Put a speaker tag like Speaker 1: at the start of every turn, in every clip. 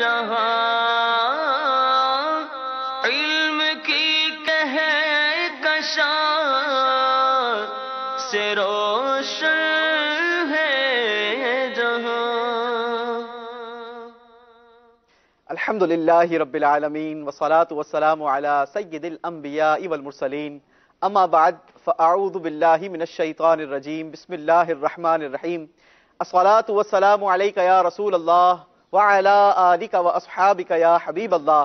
Speaker 1: جہاں علم کی کہکشاں سے روشن ہے جہاں۔
Speaker 2: الحمدللہ رب العالمین والصلاة والسلام علی سید الانبیاء والمرسلین، اما بعد فاعوذ باللہ من الشیطان الرجیم، بسم اللہ الرحمن الرحیم۔ الصلاة والسلام علیک یا رسول اللہ وعلی آلک واصحابک یا حبیب اللہ۔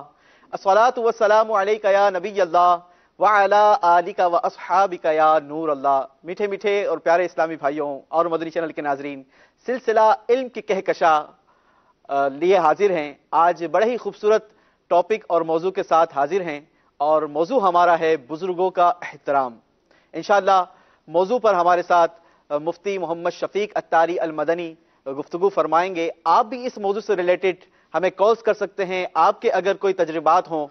Speaker 2: الصلاة والسلام علیک یا نبی اللہ وعلی آلک واصحابک یا نور اللہ۔ میٹھے میٹھے اور پیارے اسلامی بھائیوں اور مدنی چینل کے ناظرین، سلسلہ علم کی کہکشاں لیے حاضر ہیں۔ آج بڑے ہی خوبصورت ٹاپک اور موضوع کے ساتھ حاضر ہیں، اور موضوع ہمارا ہے بزرگوں کا احترام۔ انشاءاللہ موضوع پر ہمارے ساتھ مفتی محمد شفیق اتاری المدنی گفتگو فرمائیں گے۔ آپ بھی اس موضوع سے ریلیٹڈ ہمیں کالز کر سکتے ہیں۔ آپ کے اگر کوئی تجربات ہوں،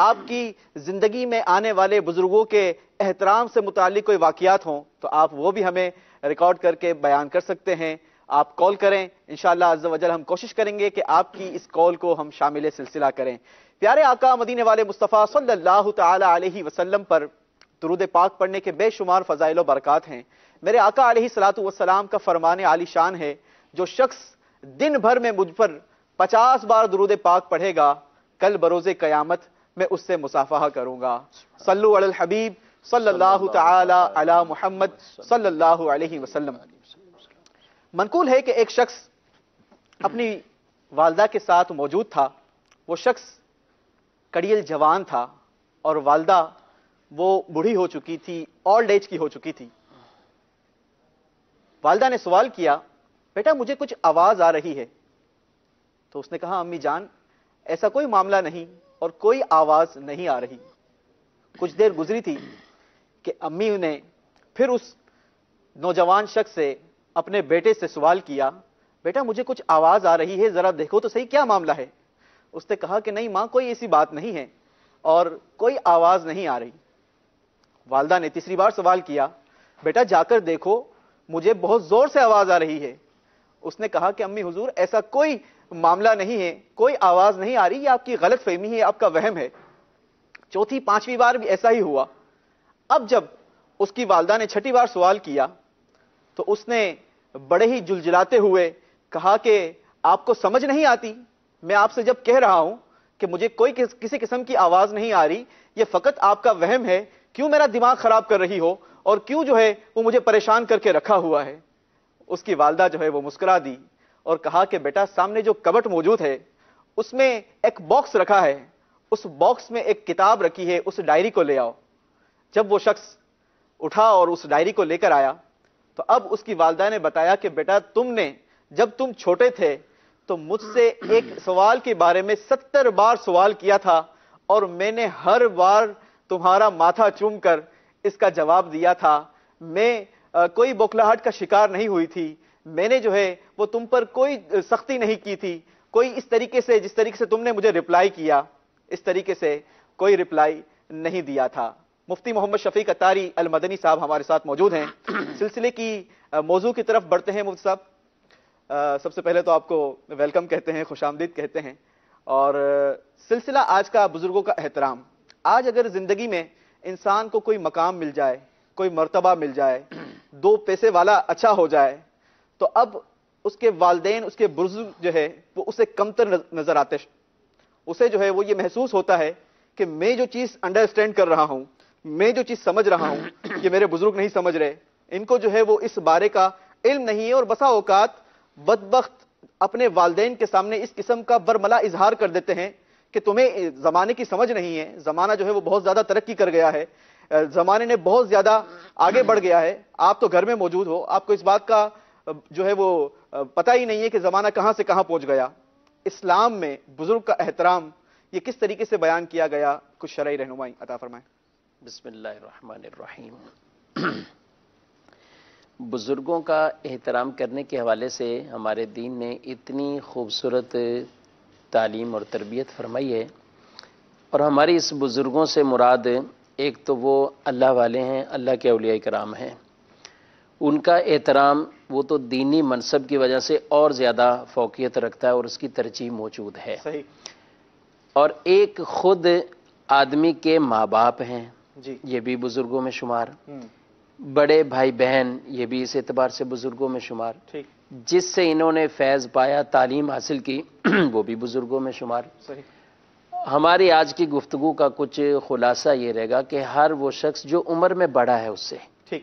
Speaker 2: آپ کی زندگی میں آنے والے بزرگوں کے احترام سے متعلق کوئی واقعات ہوں، تو آپ وہ بھی ہمیں ریکارڈ کر کے بیان کر سکتے ہیں۔ آپ کال کریں، انشاءاللہ عز و جل ہم کوشش کریں گے کہ آپ کی اس کال کو ہم شامل سلسلہ کریں۔ پیارے آقا مدینے والے مصطفیٰ صلی اللہ تعالی علیہ وسلم پر درود پاک پڑھنے کے بے شمار فضائل و برکات ہیں۔ میرے آقا علیہ الصلوۃ والسلام کا فرمان عالی شان ہے، جو شخص دن بھر میں مجھ پر 50 بار درود پاک پڑھے گا، کل بروز قیامت میں اس سے مصافحہ کروں گا۔ صلو علی الحبیب صلی اللہ تعالی علی محمد صلی اللہ علیہ وسلم۔ منقول ہے کہ ایک شخص اپنی والدہ کے ساتھ موجود تھا۔ وہ شخص کڑیل جوان تھا، اور والدہ وہ بوڑھی ہو چکی تھی، اولڈ ایج کی ہو چکی تھی۔ والدہ نے سوال کیا، بیٹا مجھے کچھ آواز آ رہی ہے۔ تو اس نے کہا، امی جان ایسا کوئی معاملہ نہیں اور کوئی آواز نہیں آ رہی۔ کچھ دیر گزری تھی کہ امی نے پھر اس نوجوان شخص سے، اپنے بیٹے سے سوال کیا، بیٹا مجھے کچھ آواز آ رہی ہے، ذرا دیکھو تو صحیح کیا معاملہ ہے۔ اس نے کہا کہ نہیں ماں، کوئی ایسی بات نہیں ہے اور کوئی آواز نہیں آ رہی۔ والدہ نے تیسری بار سوال کیا، بیٹا جا کر دیکھو، مجھے بہت زور سے آواز آ رہی ہے۔ اس نے کہا کہ امی حضور ایسا کوئی معاملہ نہیں ہے، کوئی آواز نہیں آ رہی، یہ آپ کی غلط فہمی ہے، آپ کا وہم ہے۔ چوتھی پانچویں بار بھی ایسا ہی ہوا۔ اب جب اس کی والدہ نے چھٹی بار سوال کیا تو اس نے بڑے ہی جلجلاتے ہوئے کہا کہ آپ کو سمجھ نہیں آتی؟ میں آپ سے جب کہہ رہا ہوں کہ مجھے کوئی کسی قسم کی آواز نہیں آ رہی، یہ فقط آپ کا وہم ہے، کیوں میرا دماغ خراب کر رہی ہو، اور کیوں جو ہے وہ مجھے پریشان کر کے رکھا ہوا ہے؟ اس کی والدہ جو ہے وہ مسکرا دی اور کہا کہ بیٹا سامنے جو کبٹ موجود ہے اس میں ایک باکس رکھا ہے، اس باکس میں ایک کتاب رکھی ہے، اس ڈائری کو لے آؤ۔ جب وہ شخص اٹھا اور اس ڈائری کو لے کر آیا تو اب اس کی والدہ نے بتایا کہ بیٹا تم نے جب تم چھوٹے تھے تو مجھ سے ایک سوال کے بارے میں 70 بار سوال کیا تھا، اور میں نے ہر بار تمہارا ماتھا چوم کر اس کا جواب دیا تھا۔ میں کوئی بوکھلاہٹ کا شکار نہیں ہوئی تھی، میں نے جو ہے وہ تم پر کوئی سختی نہیں کی تھی، کوئی اس طریقے سے جس طریقے سے تم نے مجھے رپلائی کیا اس طریقے سے کوئی رپلائی نہیں دیا تھا۔ مفتی محمد شفیق اتاری المدنی صاحب ہمارے ساتھ موجود ہیں۔ سلسلے کی موضوع کی طرف بڑھتے ہیں مفتی صاحب۔ سب سے پہلے تو آپ کو ویلکم کہتے ہیں، خوش آمدید کہتے ہیں، اور سلسلہ آج کا بزرگوں کا احترام۔ آج اگر زندگی میں انسان کو کوئی مقام مل جائے، کوئی مرتبہ مل جائے، دو پیسے والا اچھا ہو جائے، تو اب اس کے والدین، اس کے بزرگ جو ہے وہ اسے کمتر نظر آتے۔ اسے جو ہے وہ یہ محسوس ہوتا ہے کہ میں جو چیز انڈرسٹینڈ کر رہا ہوں، میں جو چیز سمجھ رہا ہوں، یہ میرے بزرگ نہیں سمجھ رہے، ان کو جو ہے وہ اس بارے کا علم نہیں ہے، اور بسا اوقات بدبخت اپنے والدین کے سامنے اس قسم کا برملا اظہار کر دیتے ہیں کہ تمہیں زمانے کی سمجھ نہیں ہے، زمانہ جو ہے وہ بہت زیادہ ترقی کر گیا ہے، زمانے نے بہت زیادہ آگے بڑھ گیا ہے، آپ تو گھر میں موجود ہو، آپ کو اس بات کا جو ہے وہ پتہ ہی نہیں ہے کہ زمانہ کہاں سے کہاں پہنچ گیا۔ اسلام میں بزرگ کا احترام یہ کس طریقے سے بیان کیا گیا، کچھ شرعی رہنمائی عطا فرمائیں۔
Speaker 3: بسم اللہ الرحمن الرحیم۔ بزرگوں کا احترام کرنے کے حوالے سے ہمارے دین نے اتنی خوبصورت تعلیم اور تربیت فرمائی ہے، اور ہماری اس بزرگوں سے مراد ایک تو وہ اللہ والے ہیں، اللہ کے اولیاء کرام ہیں، ان کا احترام وہ تو دینی منصب کی وجہ سے اور زیادہ فوقیت رکھتا ہے اور اس کی ترجیح موجود ہے.
Speaker 2: صحیح.
Speaker 3: اور ایک خود آدمی کے ماں باپ ہیں،
Speaker 2: جی.
Speaker 3: یہ بھی بزرگوں میں شمار،
Speaker 2: ہم،
Speaker 3: بڑے بھائی بہن یہ بھی اس اعتبار سے بزرگوں میں شمار،
Speaker 2: ٹھیک.
Speaker 3: جس سے انہوں نے فیض پایا، تعلیم حاصل کی، وہ بھی بزرگوں میں شمار.
Speaker 2: صحیح.
Speaker 3: ہماری آج کی گفتگو کا کچھ خلاصہ یہ رہے گا کہ ہر وہ شخص جو عمر میں بڑا ہے اس سے،
Speaker 2: ٹھیک.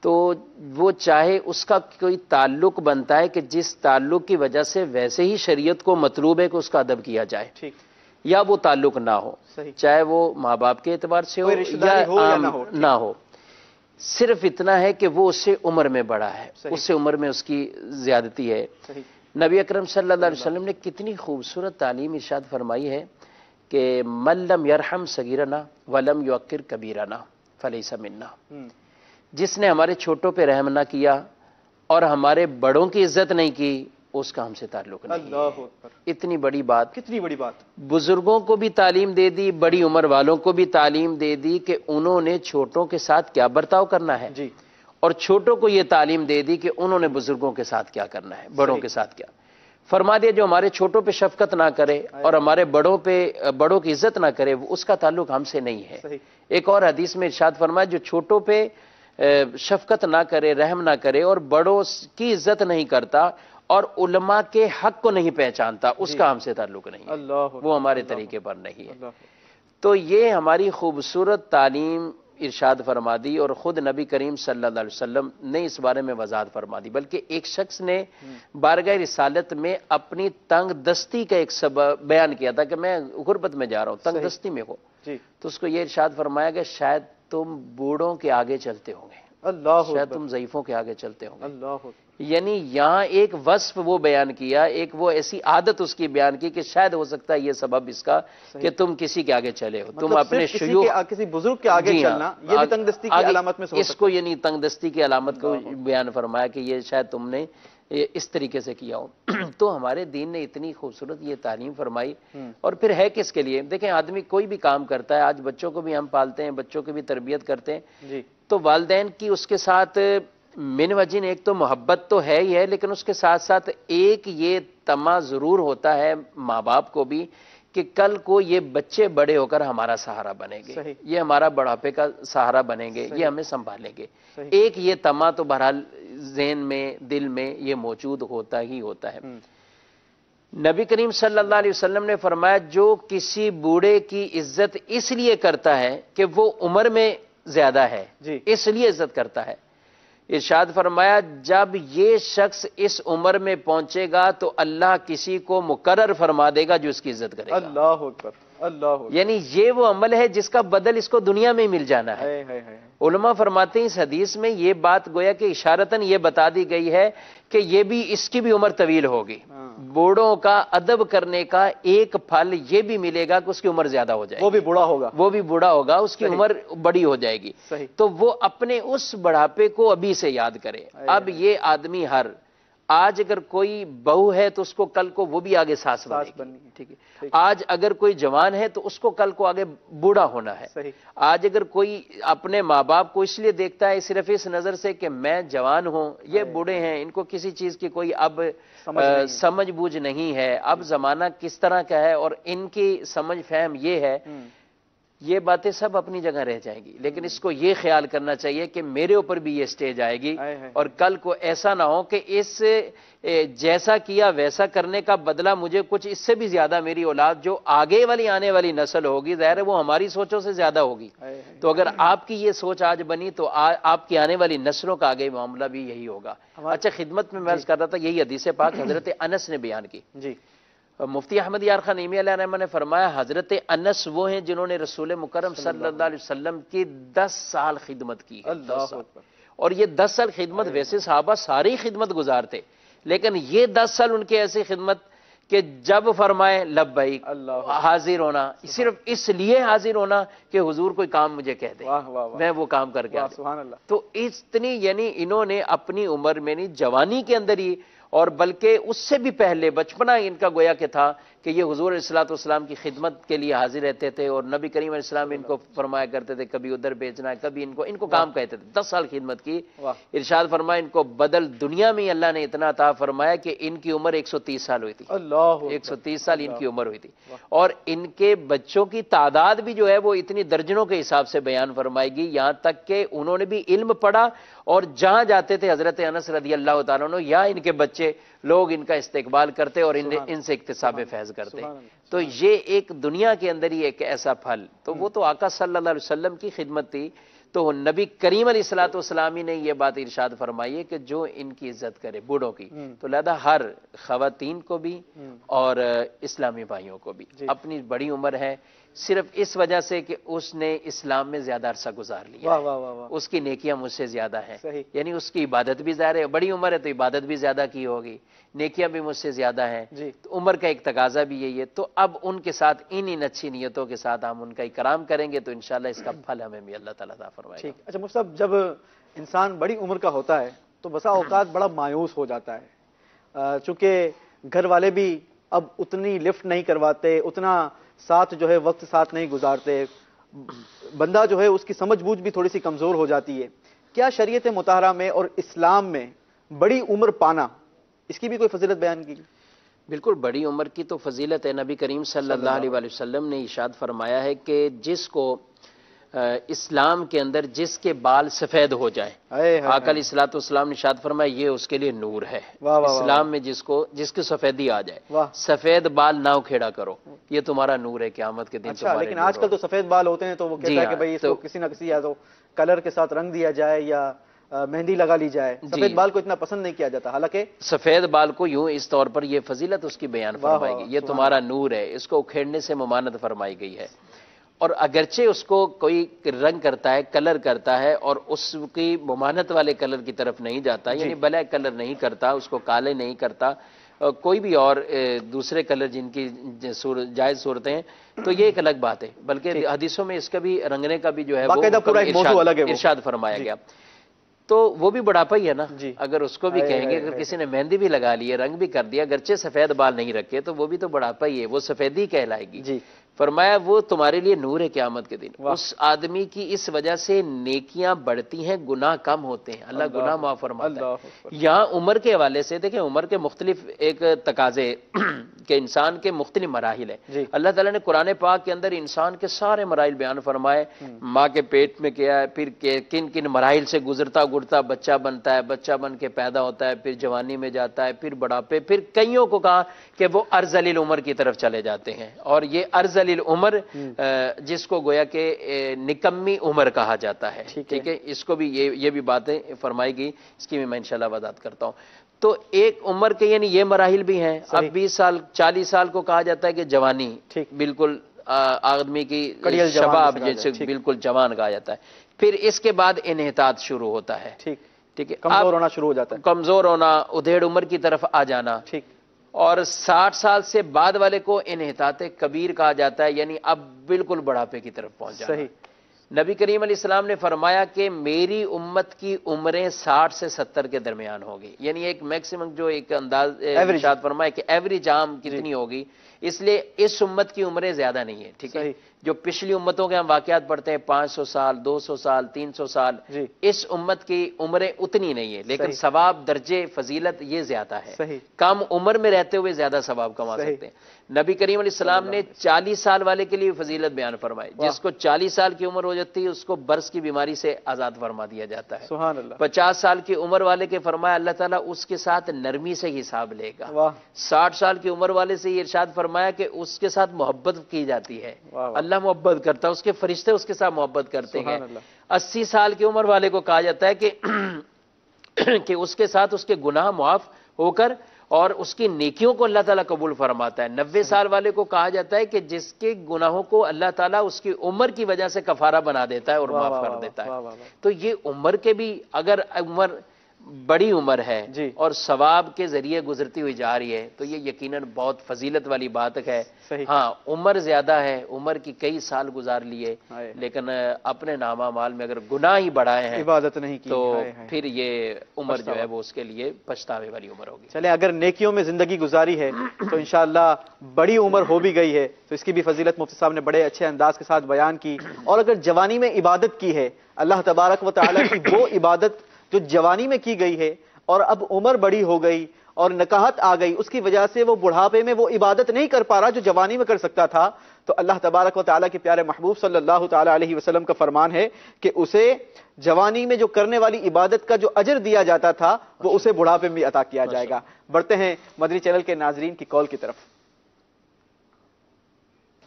Speaker 3: تو وہ چاہے اس کا کوئی تعلق بنتا ہے کہ جس تعلق کی وجہ سے ویسے ہی شریعت کو مطلوب ہے کہ اس کا ادب کیا جائے،
Speaker 2: ٹھیک.
Speaker 3: یا وہ تعلق نہ ہو،
Speaker 2: صحیح.
Speaker 3: چاہے وہ ماں باپ کے اعتبار سے ہو
Speaker 2: کوئی رشتہ داری ہو یا
Speaker 3: عام
Speaker 2: نہ ہو، ٹھیک.
Speaker 3: نہ ہو، صرف اتنا ہے کہ وہ اس سے عمر میں بڑا ہے،
Speaker 2: صحیح.
Speaker 3: اس سے عمر میں اس کی زیادتی ہے.
Speaker 2: صحیح.
Speaker 3: نبی اکرم صلی اللہ علیہ وسلم نے کتنی خوبصورت تعلیم ارشاد فرمائی ہے کہ من لم یرحم صغیرنا ولم یوقر کبیرنا فلیس منا.
Speaker 2: ہم،
Speaker 3: جس نے ہمارے چھوٹوں پہ رحم نہ کیا اور ہمارے بڑوں کی عزت نہیں کی، اس کا ہم سے تعلق نہیں
Speaker 2: اللہ
Speaker 3: ہے.
Speaker 2: اکبر.
Speaker 3: اتنی بڑی بات،
Speaker 2: کتنی بڑی بات.
Speaker 3: بزرگوں کو بھی تعلیم دے دی، بڑی عمر والوں کو بھی تعلیم دے دی کہ انہوں نے چھوٹوں کے ساتھ کیا برتاؤ کرنا ہے،
Speaker 2: جی.
Speaker 3: اور چھوٹوں کو یہ تعلیم دے دی کہ انہوں نے بزرگوں کے ساتھ کیا کرنا ہے، بڑوں
Speaker 2: صحیح.
Speaker 3: کے ساتھ کیا. فرما دیا جو ہمارے چھوٹوں پہ شفقت نہ کرے اور ہمارے بڑوں کی عزت نہ کرے، وہ اس کا تعلق ہم سے نہیں ہے.
Speaker 2: صحیح.
Speaker 3: ایک اور حدیث میں ارشاد فرمایا جو چھوٹوں پہ شفقت نہ کرے، رحم نہ کرے اور بڑوں کی عزت نہیں کرتا اور علماء کے حق کو نہیں پہچانتا، اس کا ہم سے تعلق نہیں ہے،
Speaker 2: اللہ اکبر.
Speaker 3: وہ ہمارے طریقے پر نہیں ہے.
Speaker 2: اللہ اکبر.
Speaker 3: تو یہ ہماری خوبصورت تعلیم ارشاد فرما دی، اور خود نبی کریم صلی اللہ علیہ وسلم نے اس بارے میں وضاحت فرما دی. بلکہ ایک شخص نے بارگاہ رسالت میں اپنی تنگ دستی کا ایک سبب بیان کیا تھا کہ میں غربت میں جا رہا ہوں، تنگ
Speaker 2: صحیح.
Speaker 3: دستی میں ہوں.
Speaker 2: جی.
Speaker 3: تو اس کو یہ ارشاد فرمایا کہ شاید تم بوڑھوں کے آگے چلتے ہوں گے،
Speaker 2: اللہ
Speaker 3: شاید
Speaker 2: اکبر.
Speaker 3: تم ضعیفوں کے آگے چلتے ہوں گے.
Speaker 2: اللہ اکبر.
Speaker 3: یعنی یہاں ایک وصف وہ بیان کیا، ایک وہ ایسی عادت اس کی بیان کی کہ شاید ہو سکتا ہے یہ سبب اس کا کہ تم کسی کے آگے چلے ہو، تم
Speaker 2: مطلب
Speaker 3: اپنے
Speaker 2: صرف
Speaker 3: شیوخ
Speaker 2: کسی بزرگ کے آگے
Speaker 3: جی ہاں،
Speaker 2: چلنا یہ بھی تنگ دستی کی علامت میں سے ہو
Speaker 3: اس
Speaker 2: سکتا
Speaker 3: کو یعنی تنگ دستی کی علامت کو بیان فرمایا کہ یہ شاید تم نے اس طریقے سے کیا ہو. تو ہمارے دین نے اتنی خوبصورت یہ تعلیم فرمائی. اور پھر ہے کس کے لیے؟ دیکھیں آدمی کوئی بھی کام کرتا ہے، آج بچوں کو بھی ہم پالتے ہیں، بچوں کی بھی تربیت کرتے ہیں،
Speaker 2: ہے. جی.
Speaker 3: تو والدین کی اس کے ساتھ من وجین ایک تو محبت تو ہے ہی ہے، لیکن اس کے ساتھ ساتھ ایک یہ طمع ضرور ہوتا ہے ماں باپ کو بھی کہ کل کو یہ بچے بڑے ہو کر ہمارا سہارا بنیں گے،
Speaker 2: صحیح.
Speaker 3: یہ ہمارا بڑھاپے کا سہارا بنیں گے، یہ ہمیں سنبھالیں گے.
Speaker 2: صحیح.
Speaker 3: ایک یہ طمع تو بہرحال ذہن میں، دل میں یہ موجود ہوتا ہی ہوتا ہے. نبی کریم صلی اللہ علیہ وسلم نے فرمایا جو کسی بوڑھے کی عزت اس لیے کرتا ہے کہ وہ عمر میں زیادہ ہے،
Speaker 2: جی.
Speaker 3: اس لیے عزت کرتا ہے. ارشاد فرمایا جب یہ شخص اس عمر میں پہنچے گا تو اللہ کسی کو مقرر فرما دے گا جو اس کی عزت کرے گا.
Speaker 2: اللہ اکبر. اللہ اکبر.
Speaker 3: یعنی یہ وہ عمل ہے جس کا بدل اس کو دنیا میں مل جانا ہے.
Speaker 2: ہے.
Speaker 3: علماء فرماتے ہیں اس حدیث میں یہ بات گویا کہ اشارتاً یہ بتا دی گئی ہے کہ یہ بھی اس کی بھی عمر طویل ہوگی. بوڑھوں کا ادب کرنے کا ایک پھل یہ بھی ملے گا کہ اس کی عمر زیادہ ہو جائے گی،
Speaker 2: وہ بھی بوڑھا ہوگا،
Speaker 3: وہ بھی بوڑھا ہوگا، اس کی عمر بڑی ہو جائے گی.
Speaker 2: صحیح.
Speaker 3: تو وہ اپنے اس بڑھاپے کو ابھی سے یاد کرے. اب یہ آدمی آج اگر کوئی بہو ہے تو اس کو کل کو وہ بھی آگے ساس بنے
Speaker 2: بننی
Speaker 3: گی،
Speaker 2: ہے.
Speaker 3: ٹھیک ہے. آج اگر کوئی جوان ہے تو اس کو کل کو آگے بوڑھا ہونا ہے.
Speaker 2: صحیح.
Speaker 3: آج اگر کوئی اپنے ماں باپ کو اس لیے دیکھتا ہے صرف اس نظر سے کہ میں جوان ہوں، یہ بوڑھے ہیں، ان کو کسی چیز کی کوئی اب سمجھ بوجھ نہیں ہے، اب زمانہ کس طرح کا ہے اور ان کی سمجھ فہم یہ ہے، یہ باتیں سب اپنی جگہ رہ جائیں گی. لیکن اس کو یہ خیال کرنا چاہیے کہ میرے اوپر بھی یہ سٹیج آئے گی اور کل کو ایسا نہ ہو کہ اس جیسا کیا ویسا کرنے کا بدلہ مجھے کچھ اس سے بھی زیادہ میری اولاد جو آگے والی آنے والی نسل ہوگی، ظاہر ہے وہ ہماری سوچوں سے زیادہ ہوگی. تو اگر آپ کی یہ سوچ آج بنی تو آپ کی آنے والی نسلوں کا آگے معاملہ بھی یہی ہوگا. اچھا خدمت میں عرض کر رہا تھا یہی حدیث پاک حضرت انس نے بیان کی.
Speaker 2: جی.
Speaker 3: مفتی احمد یار خان نیمی علیہ الرحمہ نے فرمایا حضرت انس وہ ہیں جنہوں نے رسول مکرم صلی اللہ علیہ وسلم کی 10 سال خدمت کی ہے.
Speaker 2: اللہ اکبر.
Speaker 3: اور یہ 10 سال خدمت ویسے صحابہ ساری خدمت گزارتے، لیکن یہ 10 سال ان کی ایسی خدمت کہ جب فرمائے لبیک حاضر ہونا، صرف اس لیے حاضر ہونا کہ حضور کوئی کام مجھے کہہ دے میں وہ کام کر کے آ جاؤں. تو اتنی یعنی انہوں نے اپنی عمر میں نہیں جوانی کے اندر ہی اور بلکہ اس سے بھی پہلے بچپنا ان کا گویا کہ تھا کہ یہ حضور علیہ الصلوۃ والسلام کی خدمت کے لیے حاضر رہتے تھے، اور نبی کریم علیہ السلام ان کو فرمایا کرتے تھے کبھی ادھر بیچنا ہے، کبھی ان کو کام کہتے تھے۔ 10 سال خدمت کی، ارشاد فرمایا ان کو بدل دنیا میں اللہ نے اتنا عطا فرمایا کہ ان کی عمر 130 سال ہوئی تھی، 130 سال ان کی عمر ہوئی تھی، اور ان کے بچوں کی تعداد بھی جو ہے وہ اتنی درجنوں کے حساب سے بیان فرمائے گی، یہاں تک کہ انہوں نے بھی علم پڑھا، اور جہاں جاتے تھے حضرت انس رضی اللہ تعالیٰ عنہ یا ان کے بچے، لوگ ان کا استقبال کرتے اور ان سے اکتساب فیض کرتے۔ تو یہ ایک دنیا کے اندر ہی ایک ایسا پھل، تو وہ تو آقا صلی اللہ علیہ وسلم کی خدمت تھی، تو نبی کریم علیہ الصلوۃ والسلام نے یہ بات ارشاد فرمائی ہے کہ جو ان کی عزت کرے بوڑھوں کی، تو لہذا ہر خواتین کو بھی اور اسلامی بھائیوں کو بھی، اپنی بڑی عمر ہے صرف اس وجہ سے کہ اس نے اسلام میں زیادہ عرصہ گزار لیا ہے، اس کی نیکیاں مجھ سے زیادہ ہیں، یعنی اس کی عبادت بھی زیادہ ہے، بڑی عمر ہے تو عبادت بھی زیادہ کی ہوگی، نیکیاں بھی مجھ سے زیادہ ہیں، تو عمر کا ایک تقاضا بھی یہی ہے۔ تو اب ان کے ساتھ ان اچھی نیتوں کے ساتھ ہم ان کا اکرام کریں گے تو انشاءاللہ اس کا پھل ہمیں بھی اللہ تعالیٰ عطا فرمائے گا۔
Speaker 2: اچھا مفتی صاحب، جب انسان بڑی عمر کا ہوتا ہے تو بسا اوقات بڑا مایوس ہو جاتا ہے، چونکہ گھر والے بھی اب اتنی لفٹ نہیں کرواتے، اتنا ساتھ جو ہے وقت ساتھ نہیں گزارتے، بندہ جو ہے اس کی سمجھ بوجھ بھی تھوڑی سی کمزور ہو جاتی ہے۔ کیا شریعت مطہرہ میں اور اسلام میں بڑی عمر پانا، اس کی بھی کوئی فضیلت بیان کی؟
Speaker 3: بالکل، بڑی عمر کی تو فضیلت ہے۔ نبی کریم صلی اللہ علیہ وسلم نے ارشاد فرمایا ہے کہ جس کو اسلام کے اندر جس کے بال سفید ہو جائیں، آقا علیہ الصلوۃ والسلام نے ارشاد فرمایا یہ اس کے لیے نور ہے۔ اسلام میں جس کی سفیدی آ جائے، سفید بال نہ اکھیڑا کرو، یہ تمہارا نور ہے قیامت کے دن۔
Speaker 2: اچھا، لیکن آج کل تو سفید بال ہوتے ہیں تو وہ کہتا ہے کہ بھئی اس کو کسی نہ کسی یا تو کلر کے ساتھ رنگ دیا جائے یا مہندی لگا لی جائے، سفید بال کو اتنا پسند نہیں کیا جاتا، حالانکہ
Speaker 3: سفید بال کو یوں اس طور پر یہ فضیلت اس کی بیان فرمائی گئی، یہ تمہارا نور ہے، اس کو اکھیڑنے سے ممانعت فرمائی گئی ہے۔ اور اگرچہ اس کو کوئی رنگ کرتا ہے، کلر کرتا ہے، اور اس کی ممانعت والے کلر کی طرف نہیں جاتا، یعنی بلیک کلر نہیں کرتا، اس کو کالے نہیں کرتا، کوئی بھی اور دوسرے کلر جن کی جائز صورتیں ہیں، تو یہ ایک الگ بات ہے، بلکہ حدیثوں میں اس کا بھی رنگنے کا بھی جو ہے ارشاد فرمایا گیا۔ تو وہ بھی بڑھاپا ہی ہے نا، اگر اس کو بھی کہیں گے، اگر کسی نے مہندی بھی لگا لی ہے، رنگ بھی کر دیا، اگرچہ سفید بال نہیں رکھے، تو وہ بھی تو بڑھاپا ہی ہے، وہ سفیدی کہلائے گی۔ فرمایا وہ تمہارے لیے نور ہے قیامت کے دن۔ اس آدمی کی اس وجہ سے نیکیاں بڑھتی ہیں، گناہ کم ہوتے ہیں، اللہ گناہ معاف فرماتا ہے۔ یہاں عمر کے حوالے سے دیکھیں، عمر کے مختلف ایک تقاضے کہ انسان کے مختلف مراحل ہیں۔ اللہ تعالیٰ نے قرآن پاک کے اندر انسان کے سارے مراحل بیان فرمائے، ماں کے پیٹ میں کیا ہے، پھر کن کن مراحل سے گزرتا گزرتا بچہ بنتا ہے، بچہ بن کے پیدا ہوتا ہے، پھر جوانی میں جاتا ہے، پھر بڑھاپے، پھر کئیوں کو کہا کہ وہ ارذل العمر کی طرف چلے جاتے ہیں، اور یہ ارذل العمر جس کو گویا کہ نکمی عمر کہا جاتا ہے، ٹھیک ہے، اس کو بھی یہ بھی باتیں فرمائی گئی، اس کی بھی میں انشاءاللہ وضاحت کرتا ہوں۔ تو ایک عمر کے یعنی یہ مراحل بھی ہیں، اب 20 سال 40 سال کو کہا جاتا ہے کہ جوانی، بالکل آدمی کی شباب جیسے بالکل جوان کہا جاتا ہے، پھر اس کے بعد انحطاط شروع ہوتا ہے، ٹھیک ہے،
Speaker 2: کمزور ہونا شروع ہو جاتا ہے،
Speaker 3: کمزور ہونا، ادھیڑ عمر کی طرف آ جانا، اور 60 سال سے بعد والے کو انحطاط کبیر کہا جاتا ہے، یعنی اب بالکل بڑھاپے کی طرف پہنچ جانا۔ نبی کریم علیہ السلام نے فرمایا کہ میری امت کی عمریں 60 سے 70 کے درمیان ہوگی، یعنی ایک میکسیمم جو ایک انداز ارشاد فرمایا کہ ایوریج عام کتنی ہوگی، اس لیے اس امت کی عمریں زیادہ نہیں ہیں، ٹھیک ہے، جو پچھلی امتوں کے ہم واقعات پڑھتے ہیں 500 سال 200 سال 300 سال، اس امت کی عمریں اتنی نہیں ہیں، لیکن ثواب درجے فضیلت یہ زیادہ ہے، کم عمر میں رہتے ہوئے زیادہ ثواب کما سکتے ہیں۔ نبی کریم علیہ السلام نے 40 سال والے کے لیے فضیلت بیان فرمائی، جس کو 40 سال کی عمر ہو جاتی ہے اس کو برس کی بیماری سے آزاد فرما دیا جاتا ہے۔ 50 سال کی عمر والے کے فرمایا اللہ تعالیٰ اس کے ساتھ نرمی سے حساب لے گا۔ 60 سال کی عمر والے سے یہ ارشاد فرمایا کہ اس کے ساتھ محبت کی جاتی ہے، اللہ محبت کرتا ہے، اس کے فرشتے اس کے ساتھ محبت کرتے ہیں۔ 80 سال کی عمر والے کو کہا جاتا ہے کہ اس کے ساتھ اس کے گناہ معاف ہو کر اور اس کی نیکیوں کو اللہ تعالیٰ قبول فرماتا ہے۔ 90 سال والے کو کہا جاتا ہے کہ جس کے گناہوں کو اللہ تعالیٰ اس کی عمر کی وجہ سے کفارہ بنا دیتا ہے اور معاف کر دیتا ہے۔ تو یہ عمر کے بھی اگر عمر بڑی عمر ہے
Speaker 2: جی
Speaker 3: اور ثواب کے ذریعے گزرتی ہوئی جا رہی ہے تو یہ یقیناً بہت فضیلت والی بات ہے.
Speaker 2: صحیح.
Speaker 3: ہاں عمر زیادہ ہے, عمر کی کئی سال گزار لیے,
Speaker 2: ہائے.
Speaker 3: لیکن اپنے نامہ مال میں اگر گناہ ہی بڑھائے ہیں
Speaker 2: عبادت نہیں کی
Speaker 3: تو
Speaker 2: ہائے ہائے.
Speaker 3: پھر یہ عمر جو ہے وہ اس کے لیے پچھتاوے والی عمر ہوگی.
Speaker 2: چلیں اگر نیکیوں میں زندگی گزاری ہے تو انشاءاللہ بڑی عمر ہو بھی گئی ہے تو اس کی بھی فضیلت مفتی صاحب نے بڑے اچھے انداز کے ساتھ بیان کی. اور اگر جوانی میں عبادت کی ہے, اللہ تبارک و تعالیٰ کی وہ عبادت جو جوانی میں کی گئی ہے اور اب عمر بڑی ہو گئی اور نکاحت آ گئی, اس کی وجہ سے وہ بڑھاپے میں وہ عبادت نہیں کر پا رہا جو جوانی میں کر سکتا تھا, تو اللہ تبارک و تعالیٰ کے پیارے محبوب صلی اللہ تعالی علیہ وسلم کا فرمان ہے کہ اسے جوانی میں جو کرنے والی عبادت کا جو اجر دیا جاتا تھا وہ اسے بڑھاپے میں عطا کیا جائے گا. بڑھتے ہیں مدنی چینل کے ناظرین کی کال کی طرف.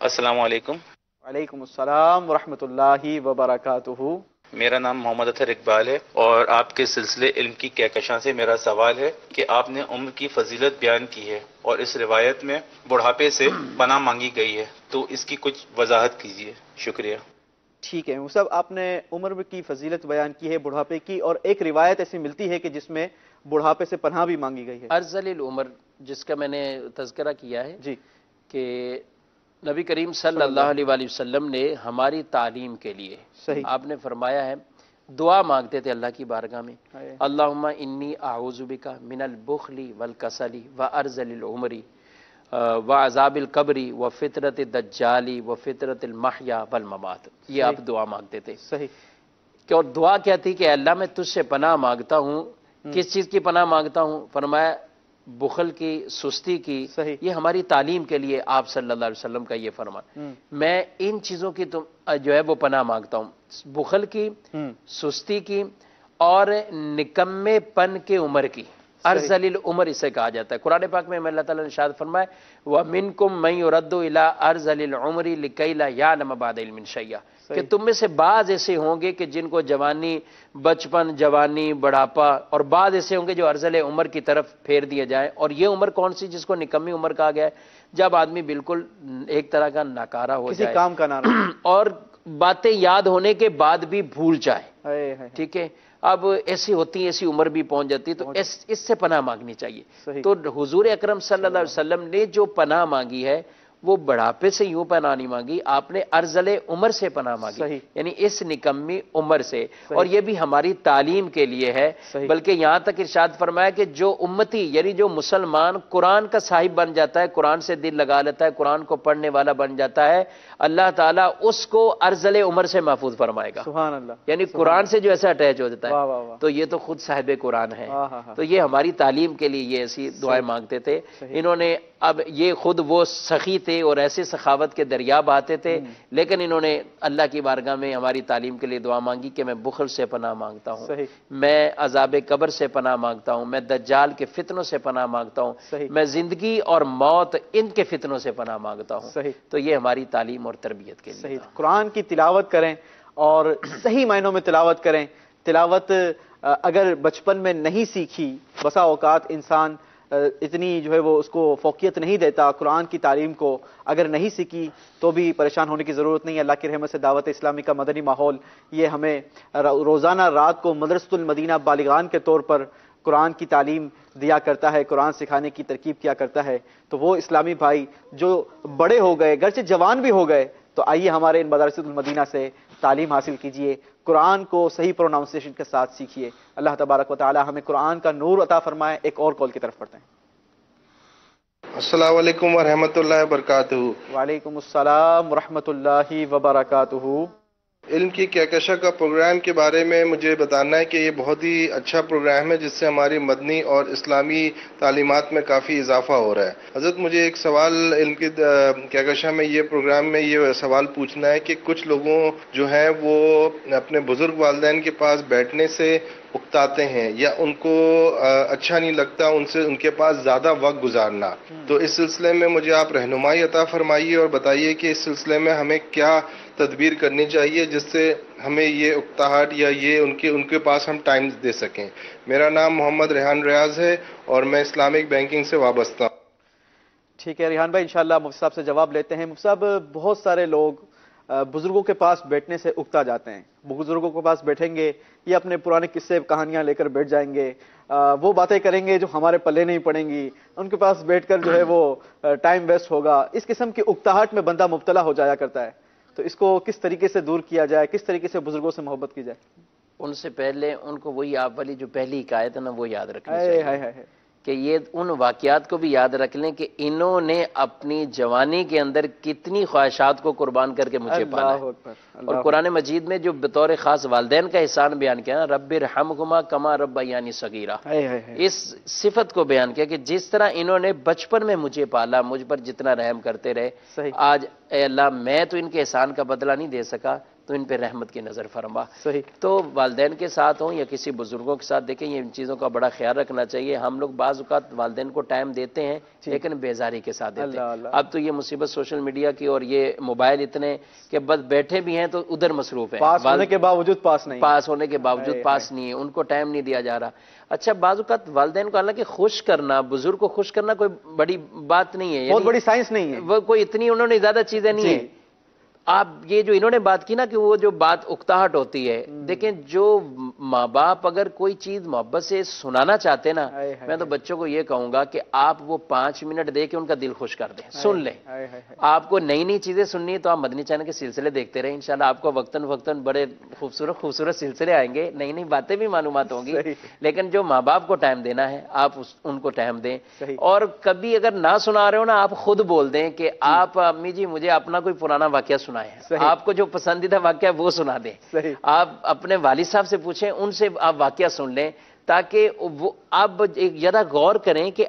Speaker 4: السلام علیکم.
Speaker 2: وعلیکم السلام ورحمۃ اللہ وبرکاتہ.
Speaker 4: میرا نام محمد اطہر اقبال ہے اور آپ کے سلسلے علم کی کہکشاں سے میرا سوال ہے کہ آپ نے عمر کی فضیلت بیان کی ہے اور اس روایت میں بڑھاپے سے پناہ مانگی گئی ہے, تو اس کی کچھ وضاحت کیجیے. شکریہ.
Speaker 2: ٹھیک ہے صاحب, آپ نے عمر کی فضیلت بیان کی ہے بڑھاپے کی, اور ایک روایت ایسی ملتی ہے کہ جس میں بڑھاپے سے پناہ بھی مانگی گئی ہے.
Speaker 3: ارذل العمر جس کا میں نے تذکرہ کیا ہے
Speaker 2: جی
Speaker 3: کہ نبی کریم صلی اللہ علیہ وآلہ وسلم نے ہماری تعلیم کے لیے
Speaker 2: صحیح
Speaker 3: آپ نے فرمایا ہے, دعا مانگتے تھے اللہ کی بارگاہ میں, اللہم انی اعوذ بک من البخل والکسل وارذل العمر وعذاب القبر وفتنۃ الدجال وفتنۃ المحیا والممات. یہ آپ دعا مانگتے تھے.
Speaker 2: صحیح.
Speaker 3: کہ اور دعا کیا تھی کہ اللہ میں تجھ سے پناہ مانگتا ہوں. کس چیز کی پناہ مانگتا ہوں؟ فرمایا بخل کی, سستی کی.
Speaker 2: صحیح.
Speaker 3: یہ ہماری تعلیم کے لیے آپ صلی اللہ علیہ وسلم کا یہ فرمان. میں ان چیزوں کی جو ہے وہ پناہ مانگتا ہوں, بخل کی, سستی کی اور نکمے پن کے عمر کی. ارذل العمر اسے کہا جاتا ہے. قرآن پاک میں اللہ تعالیٰ نے ارشاد فرمایا وَمِنْكُمْ مَنْ يُرَدُّ إِلَىٰ أَرْذَلِ الْعُمْرِ لِكَيْ لَا يَعْلَمَ بَعْدَ عِلْمٍ شَيْئًا. کہ تم میں سے بعض ایسے ہوں گے کہ جن کو جوانی, بچپن, جوانی, بڑھاپا, اور بعض ایسے ہوں گے جو ارذل عمر کی طرف پھیر دیے جائیں. اور یہ عمر کون سی جس کو نکمی عمر کہا گیا ہے؟ جب آدمی بالکل ایک طرح کا ناکارہ ہو جائے,
Speaker 2: کسی کام کا نہ رہے
Speaker 3: اور باتیں یاد ہونے کے بعد بھی بھول جائے. ٹھیک ہے, اب ایسی ہوتی ایسی عمر بھی پہنچ جاتی, تو اس سے پناہ مانگنی چاہیے. تو حضور اکرم صلی اللہ علیہ وسلم نے جو پناہ مانگی ہے وہ بڑھاپے سے یوں پناہ نہیں مانگی, آپ نے ارذل عمر سے پناہ مانگی, یعنی اس نکمی عمر سے. اور یہ بھی ہماری تعلیم کے لیے ہے. بلکہ یہاں تک ارشاد فرمایا کہ جو امتی یعنی جو مسلمان قرآن کا صاحب بن جاتا ہے, قرآن سے دل لگا لیتا ہے, قرآن کو پڑھنے والا بن جاتا ہے, اللہ تعالیٰ اس کو ارذل عمر سے محفوظ فرمائے گا.
Speaker 2: سبحان اللہ.
Speaker 3: یعنی قرآن سے جو ایسا اٹیچ ہو جاتا ہے, تو یہ تو خود صاحب قرآن ہے. تو یہ ہماری تعلیم کے لیے یہ ایسی دعائیں مانگتے تھے. انہوں نے, اب یہ خود وہ سخی تھے اور ایسے سخاوت کے دریا بہاتے تھے, لیکن انہوں نے اللہ کی بارگاہ میں ہماری تعلیم کے لیے دعا مانگی کہ میں بخل سے پناہ مانگتا ہوں, میں عذاب قبر سے پناہ مانگتا ہوں, میں دجال کے فتنوں سے پناہ مانگتا ہوں, میں زندگی اور موت ان کے فتنوں سے پناہ مانگتا ہوں. تو یہ ہماری تعلیم اور تربیت کے لیے.
Speaker 2: قرآن کی تلاوت کریں اور صحیح معنوں میں تلاوت کریں. تلاوت اگر بچپن میں نہیں سیکھی, بسا اوقات انسان اتنی جو ہے وہ اس کو فوقیت نہیں دیتا. قرآن کی تعلیم کو اگر نہیں سیکھی تو بھی پریشان ہونے کی ضرورت نہیں. اللہ کی رحمت سے دعوت اسلامی کا مدنی ماحول یہ ہمیں روزانہ رات کو مدرسۃ المدینہ بالغان کے طور پر قرآن کی تعلیم دیا کرتا ہے, قرآن سکھانے کی ترکیب کیا کرتا ہے. تو وہ اسلامی بھائی جو بڑے ہو گئے, گرچہ جوان بھی ہو گئے, تو آئیے ہمارے ان مدارس المدینہ سے تعلیم حاصل کیجئے, قرآن کو صحیح پروناؤنسیشن کے ساتھ سیکھیے. اللہ تبارک و تعالی ہمیں قرآن کا نور عطا فرمائے. ایک اور کال کی طرف پڑھتے ہیں.
Speaker 5: السلام علیکم ورحمۃ اللہ وبرکاتہ.
Speaker 2: وعلیکم السلام ورحمۃ اللہ وبرکاتہ.
Speaker 5: علم کی کہکشاں کا پروگرام کے بارے میں مجھے بتانا ہے کہ یہ بہت ہی اچھا پروگرام ہے جس سے ہماری مدنی اور اسلامی تعلیمات میں کافی اضافہ ہو رہا ہے. حضرت مجھے ایک سوال علم کی کہکشاں میں یہ پروگرام میں یہ سوال پوچھنا ہے کہ کچھ لوگوں جو ہیں وہ اپنے بزرگ والدین کے پاس بیٹھنے سے اکتاتے ہیں یا ان کو اچھا نہیں لگتا ان کے پاس زیادہ وقت گزارنا. تو اس سلسلے میں مجھے آپ رہنمائی عطا فرمائیے اور بتائیے کہ اس سلسلے میں ہمیں کیا تدبیر کرنی چاہیے جس سے ہمیں یہ اکتاہٹ یا یہ ان کے پاس ہم ٹائم دے سکیں. میرا نام محمد ریحان ریاض ہے اور میں اسلامک بینکنگ سے وابستہ ہوں.
Speaker 2: ٹھیک ہے ریحان بھائی, انشاءاللہ مفتی صاحب سے جواب لیتے ہیں. مفتی صاحب, بہت سارے لوگ بزرگوں کے پاس بیٹھنے سے اکتا جاتے ہیں. بزرگوں کے پاس بیٹھیں گے یہ اپنے پرانے قصے کہانیاں لے کر بیٹھ جائیں گے, وہ باتیں کریں گے جو ہمارے پلے نہیں پڑیں گی, ان کے پاس بیٹھ کر جو ہے وہ ٹائم ویسٹ ہوگا. اس قسم کی اکتاہٹ میں بندہ مبتلا ہو جایا کرتا ہے. تو اس کو کس طریقے سے دور کیا جائے, کس طریقے سے بزرگوں سے محبت کی جائے؟
Speaker 3: ان سے پہلے ان کو وہی آپ والی جو پہلی حکایت ہے نا وہ یاد رکھنی چاہیے کہ یہ ان واقعات کو بھی یاد رکھ لیں کہ انہوں نے اپنی جوانی کے اندر کتنی خواہشات کو قربان کر کے مجھے پالا ہے. اور قرآن مجید میں جو بطور خاص والدین کا احسان بیان کیا نا, رب ارحمہما کما ربیانی صغیرہ, اس صفت کو بیان کیا کہ جس طرح انہوں نے بچپن میں مجھے پالا, مجھ پر جتنا رحم کرتے رہے, آج اے اللہ میں تو ان کے احسان کا بدلہ نہیں دے سکا, تو ان پہ رحمت کی نظر فرما. تو والدین کے ساتھ ہوں یا کسی بزرگوں کے ساتھ, دیکھیں یہ ان چیزوں کا بڑا خیال رکھنا چاہیے. ہم لوگ بعض اوقات والدین کو ٹائم دیتے ہیں لیکن بیزاری کے ساتھ دیتے ہیں. اب تو یہ مصیبت سوشل میڈیا کی اور یہ موبائل اتنے کہ بس بیٹھے بھی ہیں تو ادھر مصروف ہیں,
Speaker 2: پاس ہونے کے باوجود پاس
Speaker 3: نہیں, ان کو ٹائم نہیں دیا جا رہا. اچھا بعض اوقات والدین کو حالانکہ خوش کرنا, بزرگ کو خوش کرنا کوئی بڑی بات نہیں ہے,
Speaker 2: بہت بڑی سائنس نہیں ہے,
Speaker 3: وہ کوئی اتنی انہوں نے زیادہ چیزیں نہیں ہیں. آپ یہ جو انہوں نے بات کی نا کہ وہ جو بات اکتاہٹ ہوتی ہے, دیکھیں جو ماں باپ اگر کوئی چیز محبت سے سنانا چاہتے نا, میں تو بچوں کو یہ کہوں گا کہ آپ وہ 5 منٹ دے کے ان کا دل خوش کر دیں, سن لیں. آپ کو نئی نئی چیزیں سننی ہے تو آپ مدنی چینل کے سلسلے دیکھتے رہیں, انشاءاللہ آپ کو وقتاً وقتاً بڑے خوبصورت سلسلے آئیں گے, نئی نئی باتیں بھی معلومات ہوں گی. لیکن جو ماں باپ کو ٹائم دینا ہے آپ ان کو ٹائم دیں. اور کبھی اگر نہ سنا رہے ہو نا, آپ خود بول دیں کہ آپ امی جی مجھے اپنا کوئی پرانا واقعہ سنا, آپ کو جو پسندیدہ واقعہ وہ سنا دیں. آپ اپنے والد صاحب سے پوچھیں, ان سے آپ واقعہ سن لیں, تاکہ وہ آپ ذرا غور کریں کہ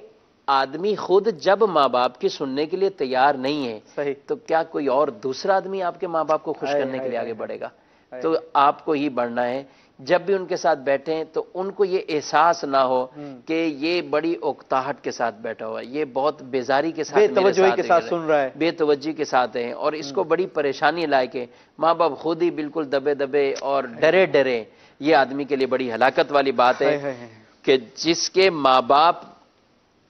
Speaker 3: آدمی خود جب ماں باپ کی سننے کے لیے تیار نہیں ہے تو کیا کوئی اور دوسرا آدمی آپ کے ماں باپ کو خوش کرنے کے لیے آگے بڑھے گا؟ تو آپ کو ہی بڑھنا ہے. جب بھی ان کے ساتھ بیٹھیں تو ان کو یہ احساس نہ ہو کہ یہ بڑی اکتاہٹ کے ساتھ بیٹھا ہوا ہے, یہ بہت بیزاری کے ساتھ,
Speaker 2: بے توجہی کے ساتھ سن رہا ہے,
Speaker 3: بے توجہی کے ساتھ ہیں, اور اس کو بڑی پریشانی لائق ہے. ماں باپ خود ہی بالکل دبے دبے اور ڈرے, یہ آدمی کے لیے بڑی ہلاکت والی بات ہے کہ جس کے ماں باپ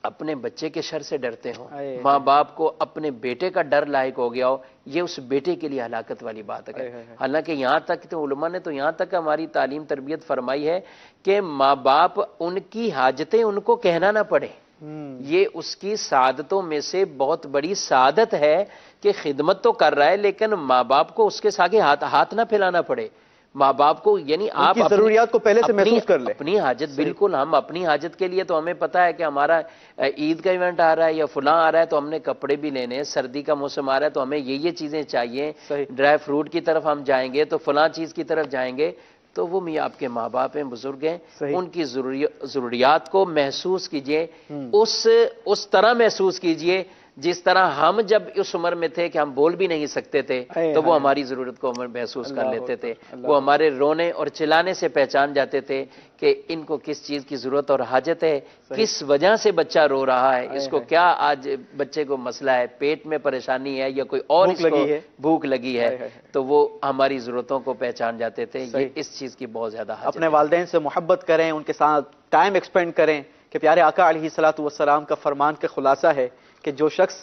Speaker 3: اپنے بچے کے شر سے ڈرتے ہوں, ماں باپ کو اپنے بیٹے کا ڈر لاحق ہو گیا ہو, یہ اس بیٹے کے لیے ہلاکت والی بات ہے. حالانکہ یہاں تک تو علماء نے تو یہاں تک ہماری تعلیم تربیت فرمائی ہے کہ ماں باپ ان کی حاجتیں ان کو کہنا نہ پڑے, یہ اس کی سعادتوں میں سے بہت بڑی سعادت ہے کہ خدمت تو کر رہا ہے لیکن ماں باپ کو اس کے آگے ہاتھ نہ پھیلانا پڑے. ماں باپ کو یعنی آپ
Speaker 2: ضروریات کو پہلے سے محسوس کر لیں,
Speaker 3: اپنی حاجت. بالکل, ہم اپنی حاجت کے لیے تو ہمیں پتا ہے کہ ہمارا عید کا ایونٹ آ رہا ہے یا فلاں آ رہا ہے تو ہم نے کپڑے بھی لینے ہیں, سردی کا موسم آ رہا ہے تو ہمیں یہ چیزیں چاہیے, ڈرائی فروٹ کی طرف ہم جائیں گے تو فلاں چیز کی طرف جائیں گے. تو وہ آپ کے ماں باپ ہیں, بزرگ ہیں, ان کی ضروریات کو محسوس کیجئے, اس طرح محسوس کیجئے جس طرح ہم جب اس عمر میں تھے کہ ہم بول بھی نہیں سکتے تھے تو وہ ہماری ضرورت کو محسوس کر لیتے تھے. وہ ہمارے رونے اور چلانے سے پہچان جاتے تھے کہ ان کو کس چیز کی ضرورت اور حاجت ہے, کس وجہ سے بچہ رو رہا ہے, اس کو کیا آج بچے کو مسئلہ ہے, پیٹ میں پریشانی ہے یا کوئی اور بھوک لگی ہے, تو وہ ہماری ضرورتوں کو پہچان جاتے تھے. یہ اس چیز کی بہت زیادہ حاجت.
Speaker 2: اپنے والدین سے محبت کریں, ان کے ساتھ ٹائم ایکسپینڈ کریں, کہ پیارے آقا علیہ الصلوۃ والسلام کا فرمان کا خلاصہ ہے کہ جو شخص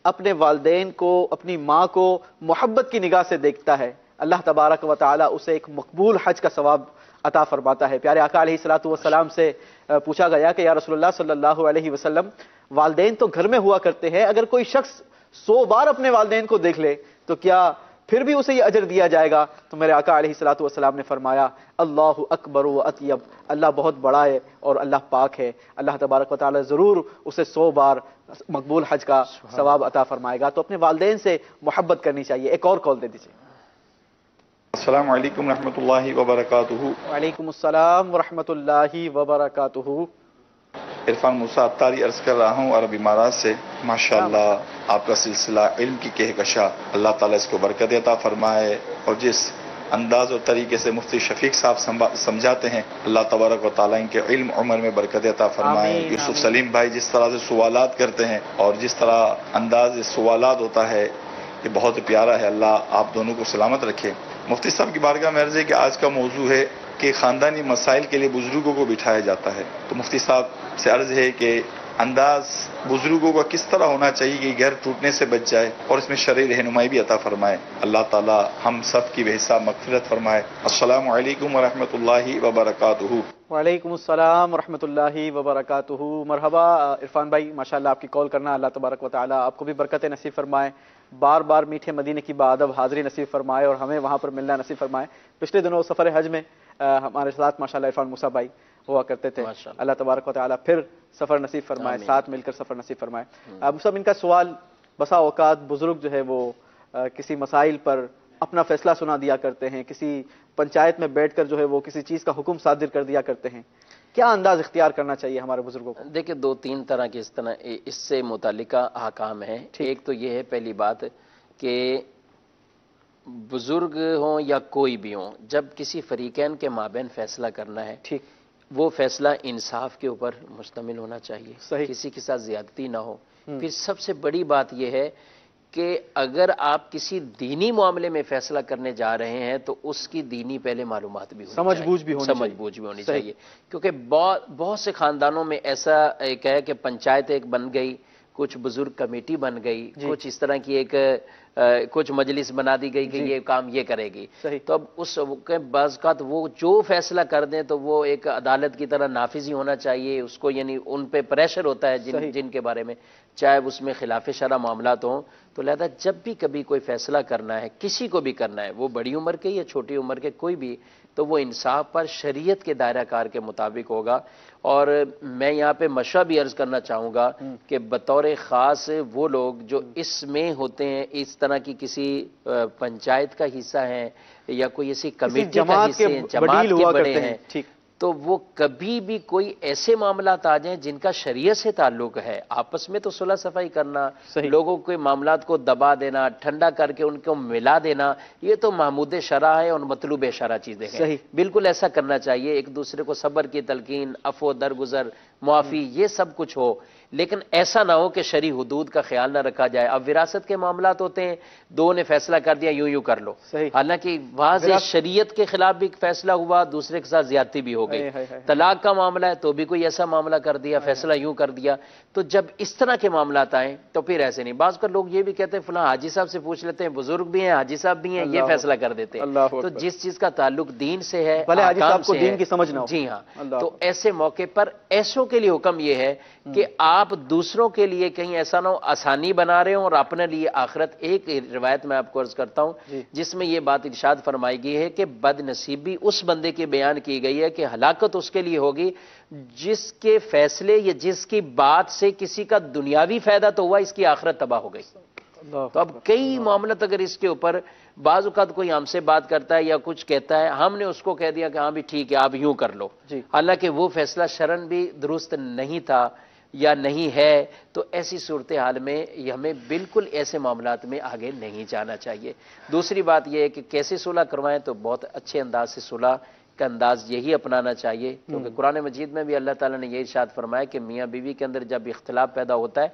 Speaker 2: اپنے والدین کو, اپنی ماں کو محبت کی نگاہ سے دیکھتا ہے, اللہ تبارک و تعالی اسے ایک مقبول حج کا ثواب عطا فرماتا ہے. پیارے آقا علیہ الصلوۃ والسلام سے پوچھا گیا کہ یا رسول اللہ صلی اللہ علیہ وسلم, والدین تو گھر میں ہوا کرتے ہیں, اگر کوئی شخص 100 بار اپنے والدین کو دیکھ لے تو کیا پھر بھی اسے یہ اجر دیا جائے گا؟ تو میرے آقا علیہ الصلوۃ والسلام نے فرمایا اللہ اکبر و اطیب, اللہ بہت بڑا ہے اور اللہ پاک ہے, اللہ تبارک و تعالی ضرور اسے 100 بار مقبول حج کا ثواب عطا فرمائے گا. تو اپنے والدین سے محبت کرنی چاہیے. ایک اور کال دے دیجیے.
Speaker 6: السلام علیکم ورحمۃ اللہ وبرکاتہ.
Speaker 2: وعلیکم السلام ورحمۃ اللہ وبرکاتہ.
Speaker 6: عرفان موسیٰ اتاری عرض کر رہا ہوں عرب امارات سے. ماشاءاللہ آپ کا سلسلہ علم کی کہکشاں, اللہ تعالیٰ اس کو برکت عطا فرمائے, اور جس انداز اور طریقے سے مفتی شفیق صاحب سمجھاتے ہیں, اللہ تبارک و تعالیٰ ان کے علم عمر میں برکت عطا فرمائے. یوسف سلیم بھائی جس طرح سے سوالات کرتے ہیں اور جس طرح انداز سوالات ہوتا ہے یہ بہت پیارا ہے, اللہ آپ دونوں کو سلامت رکھے. مفتی صاحب کی بارگاہ میں عرض ہے کہ آج کا موضوع ہے کہ خاندانی مسائل کے لیے بزرگوں کو بٹھایا جاتا ہے. تو مفتی صاحب سے عرض ہے کہ انداز بزرگوں کا کس طرح ہونا چاہیے کہ گھر ٹوٹنے سے بچ جائے، اور اس میں شرعی رہنمائی بھی عطا فرمائے۔ اللہ تعالی ہم سب کی بے حساب مغفرت فرمائے۔ السلام علیکم ورحمۃ اللہ وبرکاتہ۔
Speaker 2: وعلیکم السلام ورحمۃ اللہ وبرکاتہ۔ مرحبا عرفان بھائی، ماشاءاللہ آپ کی کال کرنا، اللہ تبارک و تعالی آپ کو بھی برکت نصیب فرمائے، بار بار میٹھے مدینے کی بادب حاضری نصیب فرمائے اور ہمیں وہاں پر ملنا نصیب فرمائے۔ پچھلے دنوں سفر حج میں ہمارے ساتھ ماشاءاللہ عرفان موسیٰ بھائی ہوا کرتے تھے، اللہ تبارک و تعالی پھر سفر نصیب فرمائے، ساتھ مل کر سفر نصیب فرمائے۔ اب سب ان کا سوال، بسا اوقات بزرگ جو ہے وہ کسی مسائل پر اپنا فیصلہ سنا دیا کرتے ہیں، کسی پنچایت میں بیٹھ کر جو ہے وہ کسی چیز کا حکم صادر کر دیا کرتے ہیں، کیا انداز اختیار کرنا چاہیے ہمارے بزرگوں کو؟
Speaker 3: دیکھیں دو تین طرح کے اس سے متعلقہ احکام ہیں۔ ایک تو یہ ہے پہلی بات کہ بزرگ ہوں یا کوئی بھی ہوں، جب کسی فریقین کے مابین فیصلہ کرنا ہے،
Speaker 2: ٹھیک،
Speaker 3: وہ فیصلہ انصاف کے اوپر مشتمل ہونا چاہیے،
Speaker 2: صحیح،
Speaker 3: کسی کے ساتھ زیادتی نہ ہو۔ پھر سب سے بڑی بات یہ ہے کہ اگر آپ کسی دینی معاملے میں فیصلہ کرنے جا رہے ہیں تو اس کی دینی پہلے معلومات بھی ہونی
Speaker 2: سمجھ بوجھ بھی ہونی
Speaker 3: سمجھ بوجھ بھی ہونی چاہیے، کیونکہ بہت سے خاندانوں میں ایسا ایک ہے کہ پنچایت ایک بن گئی، کچھ بزرگ کمیٹی بن گئی، کچھ اس طرح کی ایک کچھ مجلس بنا دی گئی کہ یہ کام یہ کرے گی، تو اب اس کے بعض کا وہ جو فیصلہ کر دیں تو وہ ایک عدالت کی طرح نافذ ہی ہونا چاہیے، اس کو یعنی ان پہ پریشر ہوتا ہے جن کے بارے میں، چاہے اس میں خلاف شرع معاملات ہوں۔ تو لہذا جب بھی کبھی کوئی فیصلہ کرنا ہے، کسی کو بھی کرنا ہے، وہ بڑی عمر کے یا چھوٹی عمر کے کوئی بھی، تو وہ انصاف پر شریعت کے دائرہ کار کے مطابق ہوگا۔ اور میں یہاں پہ مشورہ بھی عرض کرنا چاہوں گا کہ بطور خاص وہ لوگ جو اس میں ہوتے ہیں، اس طرح کی کسی پنچایت کا حصہ ہیں یا کوئی ایسی کمیٹی کا حصہ ہیں، جماعت کے بڑے ہیں، تو وہ کبھی بھی کوئی ایسے معاملات آ جائیں جن کا شریعت سے تعلق ہے، آپس میں تو صلح صفائی کرنا، لوگوں کے معاملات کو دبا دینا، ٹھنڈا کر کے ان کو ملا دینا، یہ تو محمود شرع ہے اور مطلوب شرع چیزیں ہیں، بالکل ایسا کرنا چاہیے۔ ایک دوسرے کو صبر کی تلقین، عفو درگزر، معافی، یہ سب کچھ ہو، لیکن ایسا نہ ہو کہ شرعی حدود کا خیال نہ رکھا جائے۔ اب وراثت کے معاملات ہوتے ہیں، دو نے فیصلہ کر دیا یوں کر لو، حالانکہ واضح شریعت کے خلاف بھی فیصلہ ہوا، دوسرے کے ساتھ زیادتی بھی ہو گئی۔ طلاق کا معاملہ ہے تو بھی کوئی ایسا معاملہ کر دیا، فیصلہ یوں کر دیا۔ تو جب اس طرح کے معاملات آئیں تو پھر ایسے نہیں، بعض کا لوگ یہ بھی کہتے ہیں فلاں حاجی صاحب سے پوچھ لیتے ہیں، بزرگ بھی ہیں، حاجی صاحب بھی ہیں، یہ فیصلہ کر دیتے ہیں۔ تو جس چیز کا تعلق دین سے ہے،
Speaker 2: حاجی صاحب کو دین کی سمجھ نہ ہو،
Speaker 3: جی ہاں، تو ایسے موقع پر ایسوں کے لیے حکم یہ ہے کہ آپ دوسروں کے لیے کہیں ایسا نہ ہو آسانی بنا رہے ہوں اور اپنے لیے آخرت۔ ایک روایت میں آپ کو عرض کرتا ہوں جس میں یہ بات ارشاد فرمائی گئی ہے کہ بد نصیبی اس بندے کی بیان کی گئی ہے کہ ہلاکت اس کے لیے ہوگی جس کے فیصلے یا جس کی بات سے کسی کا دنیاوی فائدہ تو ہوا، اس کی آخرت تباہ ہو گئی۔ تو اب کئی معاملات اگر اس کے اوپر بعض اوقات کوئی ہم سے بات کرتا ہے یا کچھ کہتا ہے، ہم نے اس کو کہہ دیا کہ ہاں بھی ٹھیک ہے آپ یوں کر لو، حالانکہ وہ فیصلہ شرعاً بھی درست نہیں تھا یا نہیں ہے، تو ایسی صورتحال میں ہمیں بالکل ایسے معاملات میں آگے نہیں جانا چاہیے۔ دوسری بات یہ ہے کہ کیسے صلح کروائیں، تو بہت اچھے انداز سے صلح کا انداز یہی اپنانا چاہیے، کیونکہ قرآن مجید میں بھی اللہ تعالیٰ نے یہ ارشاد فرمایا کہ میاں بیوی کے اندر جب اختلاف پیدا ہوتا ہے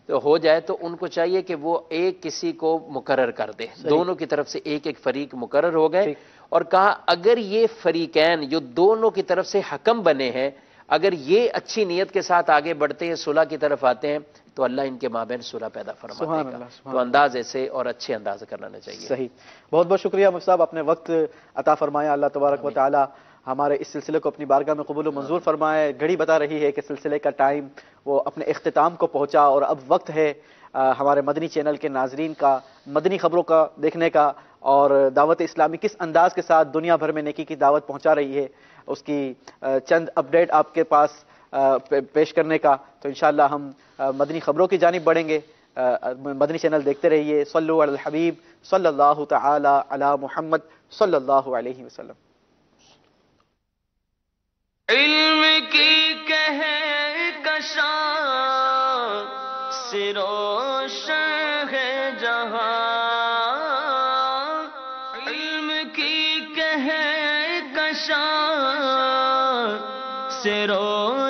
Speaker 3: تو ہو جائے تو ان کو چاہیے کہ وہ ایک کسی کو مقرر کر دے، دونوں کی طرف سے ایک ایک فریق مقرر ہو گئے، اور کہا اگر یہ فریقین جو دونوں کی طرف سے حکم بنے ہیں، اگر یہ اچھی نیت کے ساتھ آگے بڑھتے ہیں، صلح کی طرف آتے ہیں، تو اللہ ان کے مابین صلح پیدا فرما دے گا۔ تو انداز ایسے اور اچھے انداز کرنا چاہیے۔
Speaker 2: صحیح، بہت بہت شکریہ مفتی صاحب، اپنے وقت عطا فرمایا، اللہ تبارک و تعالی ہمارے اس سلسلے کو اپنی بارگاہ میں قبول و منظور فرمائے۔ گھڑی بتا رہی ہے کہ سلسلے کا ٹائم وہ اپنے اختتام کو پہنچا، اور اب وقت ہے ہمارے مدنی چینل کے ناظرین کا مدنی خبروں کا دیکھنے کا، اور دعوت اسلامی کس انداز کے ساتھ دنیا بھر میں نیکی کی دعوت پہنچا رہی ہے اس کی چند اپڈیٹ آپ کے پاس پیش کرنے کا۔ تو انشاءاللہ ہم مدنی خبروں کی جانب بڑھیں گے۔ مدنی چینل دیکھتے رہیے۔ صلو علی الحبیب صلی اللہ تعالی علی محمد صلی اللہ علیہ وسلم۔
Speaker 1: علم کی کہکشاں سے روشن ہے جہاں، علم کی کہکشاں سے روشن